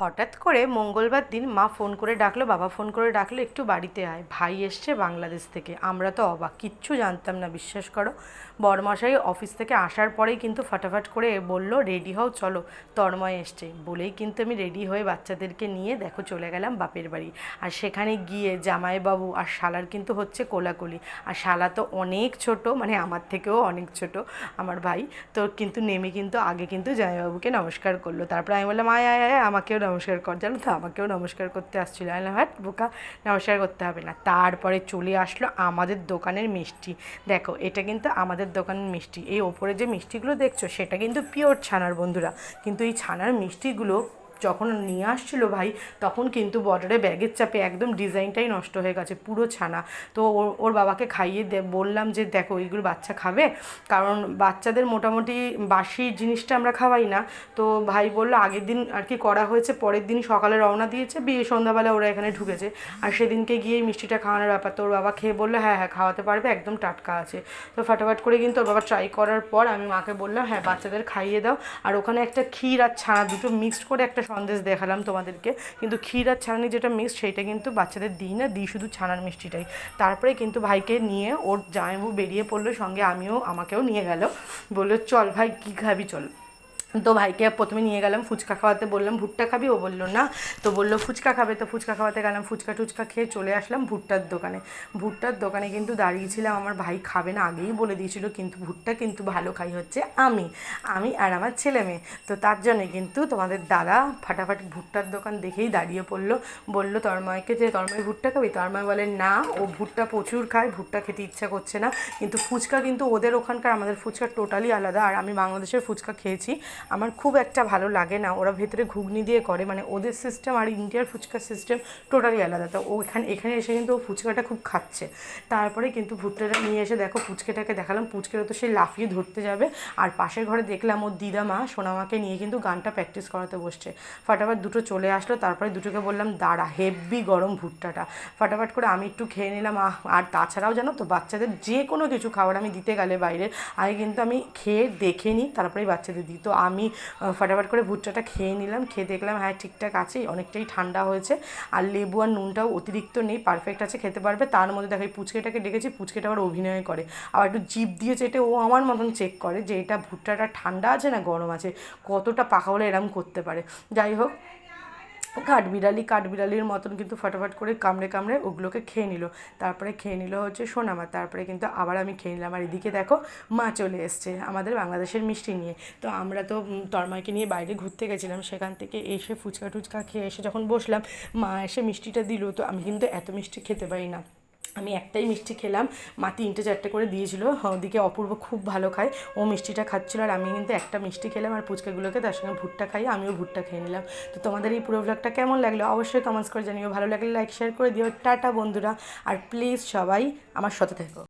হঠাৎ করে মঙ্গলবার দিন মা ফোন করে ডাকলো, বাবা ফোন করে ডাকলো, একটু বাড়িতে আয়, ভাই এসছে বাংলাদেশ থেকে। আমরা তো অবাক, কিচ্ছু জানতাম না, বিশ্বাস করো। বড়মশাই অফিস থেকে আসার পরেই কিন্তু ফটাফট করে বললো রেডি হও চলো, তন্ময় এসছে বলেই কিন্তু আমি রেডি হয়ে বাচ্চাদেরকে নিয়ে দেখো চলে গেলাম বাপের বাড়ি। আর সেখানে গিয়ে জামাইবাবু আর শালার কিন্তু হচ্ছে কোলাকুলি। আর শালা তো অনেক ছোট, মানে আমার থেকেও অনেক ছোট আমার ভাই। তো কিন্তু নেমে কিন্তু আগে কিন্তু জামাইবাবুকে নমস্কার করলো। তারপরে আমি বললাম আয় আয় আয় আমাকেও নমস্কার কর, জানো তো আমাকেও নমস্কার করতে আসছিলো। আমি বললাম হ্যাঁ বোকা, নমস্কার করতে হবে না। তারপরে চলে আসলো আমাদের দোকানের মিষ্টি। দেখো এটা কিন্তু আমাদের দোকানের মিষ্টি, এই ওপরে যে মিষ্টিগুলো দেখছো সেটা কিন্তু পিওর ছানার বন্ধুরা। কিন্তু এই ছানার মিষ্টিগুলো যখন নিয়ে আসছিলো ভাই, তখন কিন্তু বর্ডারে ব্যাগের চাপে একদম ডিজাইনটাই নষ্ট হয়ে গেছে, পুরো ছানা। তো ওর বাবাকে খাইয়ে বললাম যে দেখো এইগুলো বাচ্চা খাবে, কারণ বাচ্চাদের মোটামুটি বাসি জিনিসটা আমরা খাওয়াই না। তো ভাই বললো আগের দিন আর কি করা হয়েছে, পরের দিন সকালে রওনা দিয়েছে, বিয়ে সন্ধ্যাবেলা ওরা এখানে ঢুকেছে। আর সেদিনকে গিয়ে মিষ্টিটা খাওয়ানোর ব্যাপার, তো ওর বাবা খেয়ে বললো হ্যাঁ হ্যাঁ খাওয়াতে পারবে, একদম টাটকা আছে। তো ফাটাফাট করে কিন্তু ওর বাবা ট্রাই করার পর আমি মাকে বললাম হ্যাঁ বাচ্চাদের খাইয়ে দাও। আর ওখানে একটা ক্ষীর আর ছানা দুটো মিক্সড করে একটা সন্দেশ দেখালাম তোমাদেরকে, কিন্তু ক্ষীর আর ছানানি যেটা মিক্সড সেইটা কিন্তু বাচ্চাদের দিই না, দিই শুধু ছানার মিষ্টিটাই। তারপরে কিন্তু ভাইকে নিয়ে ওর জামাইবাবু বেরিয়ে পড়লো, সঙ্গে আমাকেও নিয়ে গেল, বললো চল ভাই কী খাবি চল। তো ভাইকে প্রথমে নিয়ে গেলাম ফুচকা খাওয়াতে, বললাম ভুট্টা খাবি, ও বললো না, তো বললো ফুচকা খাবে, তো ফুচকা খাওয়াতে গেলাম। ফুচকা টুচকা খেয়ে চলে আসলাম ভুট্টার দোকানে। ভুট্টার দোকানে কিন্তু দাঁড়িয়েছিলাম, আমার ভাই খাবে না আগেই বলে দিয়েছিল, কিন্তু ভুট্টা কিন্তু ভালো খাই হচ্ছে আমি আর আমার ছেলে মেয়ে। তো তার জন্যে কিন্তু তোমাদের দাদা ফাটাফাটি ভুট্টার দোকান দেখেই দাঁড়িয়ে পড়লো, বললো তন্ময়কে যে তন্ময় ভুট্টা খাবি, তন্ময় বলে না ও ভুট্টা প্রচুর খায়, ভুট্টা খেতে ইচ্ছা করছে না। কিন্তু ফুচকা কিন্তু ওদের ওখানকার আমাদের ফুচকা টোটালি আলাদা। আর আমি বাংলাদেশের ফুচকা খেয়েছি, আমার খুব একটা ভালো লাগে না, ওরা ভেতরে ঘুগনি দিয়ে করে, মানে ওদের সিস্টেম আর ইন্ডিয়ার ফুচকার সিস্টেম টোটালি আলাদা। তো ও এখানে এসে কিন্তু ও ফুচকাটা খুব খাচ্ছে। তারপরে কিন্তু ভুট্টাটা নিয়ে এসে দেখো পুচকেটাকে দেখালাম, পুচকেটা তো সে লাফিয়ে ধরতে যাবে। আর পাশের ঘরে দেখলাম ওর দিদামা সোনামাকে নিয়ে কিন্তু গানটা প্র্যাকটিস করাতে বসছে। ফাটাফাট দুটো চলে আসলো, তারপরে দুটোকে বললাম দাঁড়া, হেভি গরম ভুট্টাটা। ফাটাফাট করে আমি একটু খেয়ে নিলাম। আর তাছাড়াও জানো তো বাচ্চাদের যে কোনো কিছু খাবার আমি দিতে গেলে বাইরের আগে কিন্তু আমি খেয়ে দেখে নিই, তারপরেই বাচ্চাদের দিই। তো আমি ফাটাফাট করে ভুট্টাটা খেয়ে নিলাম, খেয়ে দেখলাম হ্যাঁ ঠিকঠাক আছে, অনেকটাই ঠান্ডা হয়েছে। আর লেবু আর নুনটাও অতিরিক্ত নেই, পারফেক্ট আছে, খেতে পারবে। তার মধ্যে দেখো এই পুচকেটাকে ডেকেছি, পুচকেটা আবার অভিনয় করে, আবার একটু জিভ দিয়ে চেটে ও আমার মতন চেক করে যে এটা ভুট্টাটা ঠান্ডা আছে না গরম আছে, কতটা পাকা হলে এরম করতে পারে। যাই হোক, কাঠবিড়ালির মতন কিন্তু ফটাফট করে কামড়ে কামড়ে ওগুলোকে খেয়ে নিল। তারপরে খেয়ে নিল হচ্ছে সোনামা, তারপরে কিন্তু আবার আমি খেয়ে নিলাম। আর এদিকে দেখো মা চলে এসছে আমাদের বাংলাদেশের মিষ্টি নিয়ে। তো আমরা তো তন্ময়কে নিয়ে বাইরে ঘুরতে গেছিলাম, সেখান থেকে এসে ফুচকা টুচকা খেয়ে এসে যখন বসলাম, মা এসে মিষ্টিটা দিল। তো আমি কিন্তু এত মিষ্টি খেতে পারি না, আমি একটাই মিষ্টি খেলাম, মা 3-4টে করে দিয়েছিল। ওদিকে অপূর্ব খুব ভালো খায়, ও মিষ্টিটা খাচ্ছিল, আর আমি কিন্তু একটা মিষ্টি খেলাম আর পুচকাগুলোকে তার সঙ্গে ভুট্টা খাই, আমিও ভুট্টা খেয়ে নিলাম। তো তোমাদের এই পুরো ব্লগটা কেমন লাগলো অবশ্যই কমেন্টস করে জানিও, ভালো লাগলে লাইক শেয়ার করে দিও। টাটা বন্ধুরা, আর প্লিজ সবাই আমার সাথে থেকো।